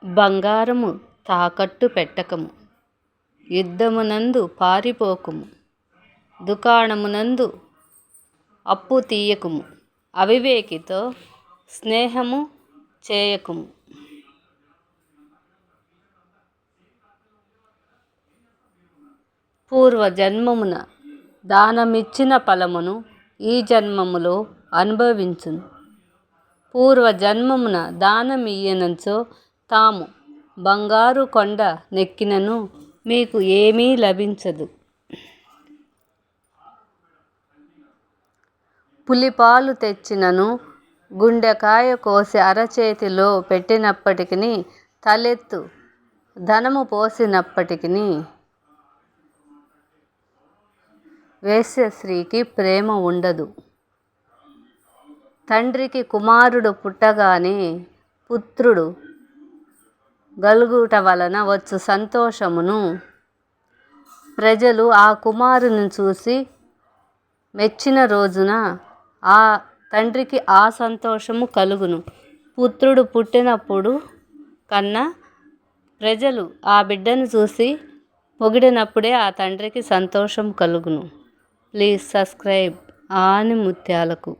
బంగారము తాకట్టు పెట్టకము, యుద్ధమునందు పారిపోకుము, దుకాణమునందు అప్పు తీయకుము, అవివేకితో స్నేహము చేయకుము. పూర్వజన్మమున దానమిచ్చిన ఫలమును ఈ జన్మములో అనుభవించును. పూర్వజన్మమున దానమియ్యనంచో తాము బంగారు కొండ నెక్కినను మీకు ఏమీ లభించదు. పులిపాలు తెచ్చినను గుండెకాయ కోసి అరచేతిలో పెట్టినప్పటికిని, తలెత్తు ధనము పోసినప్పటికిని వేశ్య స్త్రీకి ప్రేమ ఉండదు. తండ్రికి కుమారుడు పుట్టగానే పుత్రుడు గలుగుట వలన వచ్చు సంతోషమును ప్రజలు ఆ కుమారుని చూసి మెచ్చిన రోజున ఆ తండ్రికి ఆ సంతోషము కలుగును. పుత్రుడు పుట్టినప్పుడు కన్నా ప్రజలు ఆ బిడ్డను చూసి పొగిడినప్పుడే ఆ తండ్రికి సంతోషం కలుగును. ప్లీజ్ సబ్స్క్రైబ్ ఆని ముత్యాలకు.